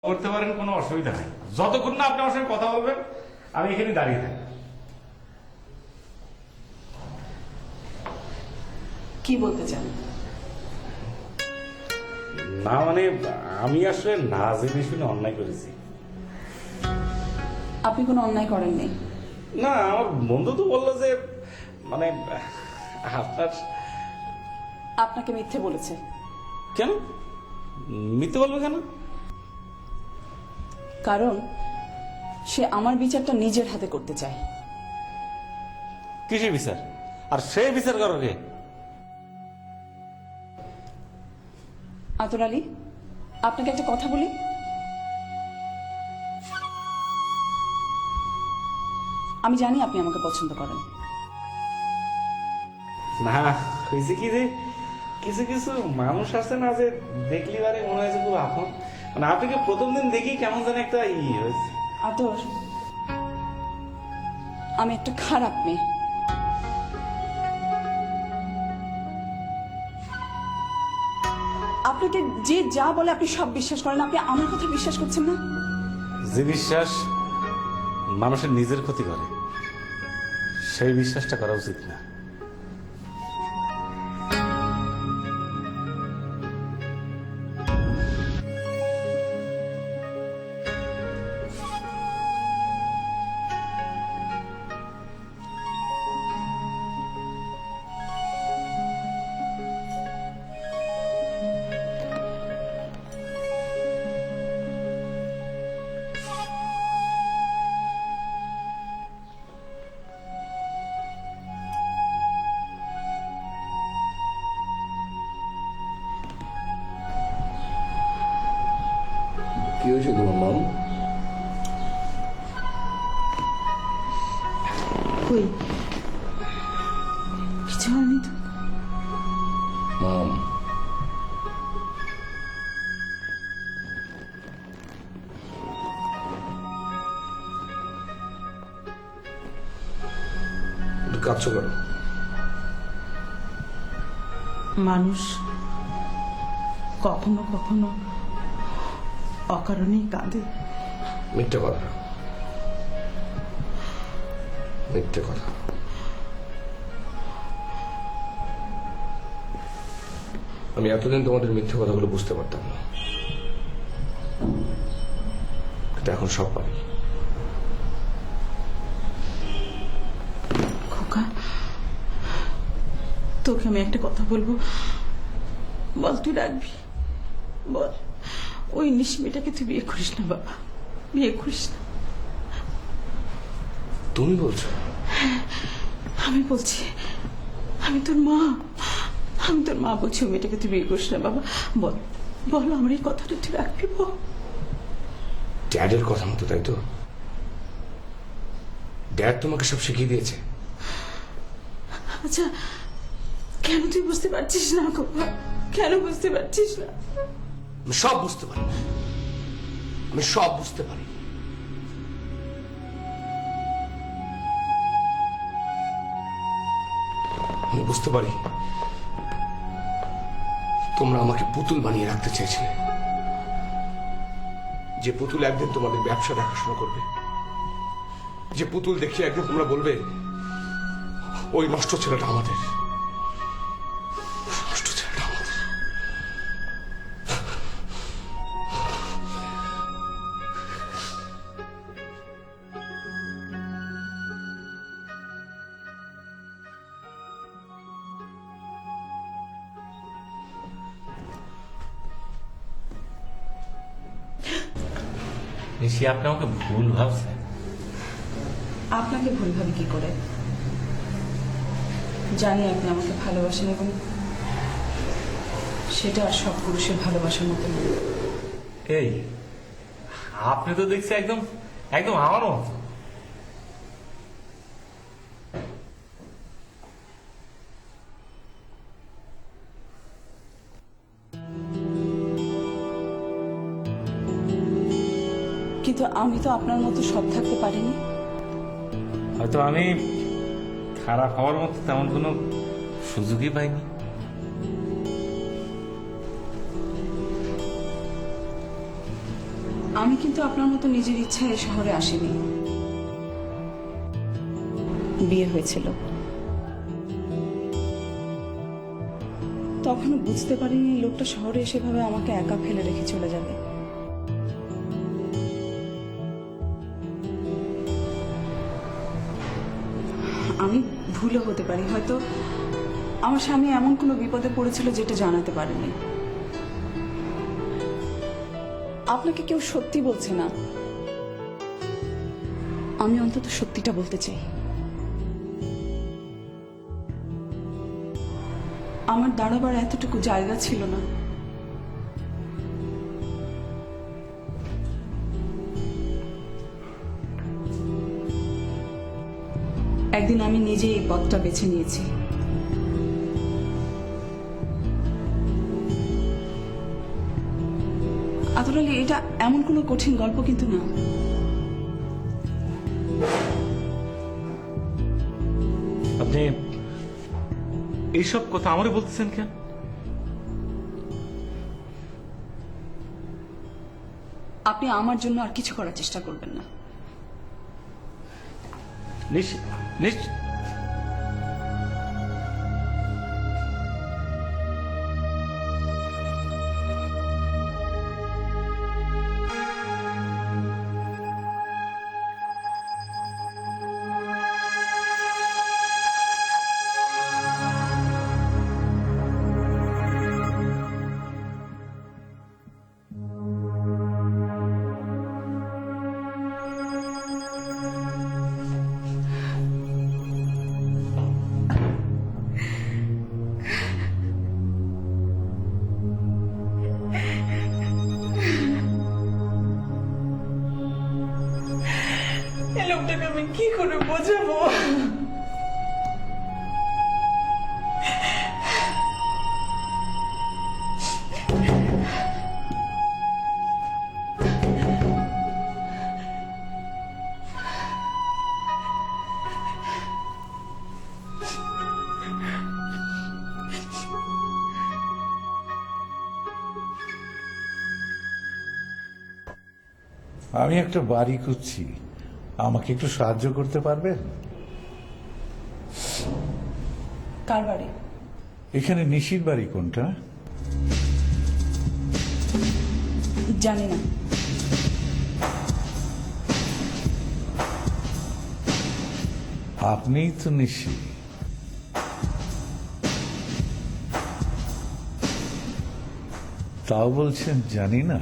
করতে পারেন, কোনো অসুবিধা নেই। যতক্ষণ না আপনি আমার সঙ্গে কথা বলবেন আমি এখানে দাঁড়িয়ে থাকি। কি বলতে চান? না মানে আমি আসলে না জেনে শুনে অন্যায় করেছি। আপনি কোনো অন্যায় করেননি। না, আমার বন্ধু তো বললো যে মানে আপনার। আপনাকে মিথ্যে বলেছে। কেন মিথ্যে বলবে কেন? কারণ সে আমার বিচারটা নিজের হাতে করতে চায়। কিসের বিচার? আর সেই বিচার করো কে? আতর আলী, আপনাকে একটা কথা বলি। আমি জানি আপনি আমাকে পছন্দ করেন। না, হয়েছে কি যে কিছু কিছু মানুষ আছে না যে দেখলি বারে মনে হয়েছে খুব আপন। মানে আপনাকে প্রথম দিন দেখি কেমন যেন একটা হয়েছে। আতর, আমি একটা খারাপ মেয়ে। আপনাকে যে যা বলে আপনি সব বিশ্বাস করেন। আপনি আমার কথা বিশ্বাস করছেন না? যে বিশ্বাস মানুষের নিজের ক্ষতি করে সেই বিশ্বাসটা করা উচিত না। কি হয়েছে তোমার মম? কই কিছু হয়নি তো। মম, একটু কাঁদছো কেন? মানুষ কখনো কখনো অকারণেই কাঁদে। মিথ্যে কথা, মিথ্যে কথা। আমি এতদিন তোমাদের মিথ্যে কথাগুলো বুঝতে পারতাম না, কিন্তু এখন সব পারি। খোকা, তোকে আমি একটা কথা বলবো, বল তুই রাখবি? বল, ওই ইংলিশ মেয়েটাকে তুই বিয়ে করিস না বাবা, বিয়ে করিস না। তুমি বলছো? আমি বলছি, আমি তোর মা, আমি তোর মা বলছি ওই মেয়েটাকে তুই বিয়ে করিস না বাবা। বল বল, আমার এই কথাটা তুই রাখবি? বল। ড্যাডের কথা মতো, তাই তো? ড্যাড তোমাকে সব শিখিয়ে দিয়েছে? আচ্ছা, কেন তুই বুঝতে পারছিস না খোকা? কেন বুঝতে পারছিস না? আমি সব বুঝতে পারি, আমি সব বুঝতে পারি। আমি বুঝতে পারি তোমরা আমাকে পুতুল বানিয়ে রাখতে চেয়েছিলে, যে পুতুল একদিন তোমাদের ব্যবসা দেখাশোনা করবে, যে পুতুল দেখিয়ে একদিন তোমরা বলবে ওই নষ্ট ছেলেটা আমাদের, নষ্ট ছেলেটা আমাদের। নিশি, আপনি আমাকে ভুল ভাবছেন। আপনাকে ভুল ভাবি কি করে? জানি আপনি আমাকে ভালোবাসেন এবং সেটা আর সব পুরুষের ভালোবাসার মতো নয়। এই আপনি তো দেখছি একদম একদম আমার মতো। কিন্তু আমি তো আপনার মতো সৎ থাকতে পারিনি। হয়তো আমি খারাপ হওয়ার মতো তেমন কোনো সুযোগই পাইনি। আমি কিন্তু আপনার মতো নিজের ইচ্ছায় এই শহরে আসিনি, বিয়ে হয়েছিল। তখনও বুঝতে পারিনি লোকটা শহরে এসেভাবে আমাকে একা ফেলে রেখে চলে যাবে। আমি ভুলও হতে পারি, হয়তো আমার স্বামী এমন কোনো বিপদে পড়েছিল যেটা জানাতে পারেনি। আপনাকে কেউ সত্যি বলছে না, আমি অন্তত সত্যিটা বলতে চাই। আমার দাঁড়াবার এতটুকু জায়গা ছিল না। একদিন আমি নিজে এই পথটা বেছে নিয়েছি। আতরালি, এটা এমন কোনো কঠিন গল্প কিন্তু না। আপনি এইসব কথা আমারে বলতেছেন কেন? আপনি আমার জন্য আর কিছু করার চেষ্টা করবেন না। এই লোকটাকে আমি কি করে বোঝাবো? আমি একটা বাড়ি খুঁজছি, আমাকে একটু সাহায্য করতে পারবেন? কার বাড়ি? এখানে নিশির বাড়ি কোনটা? জানি না। আপনিই তো নিশি। তাও বলছেন জানি না।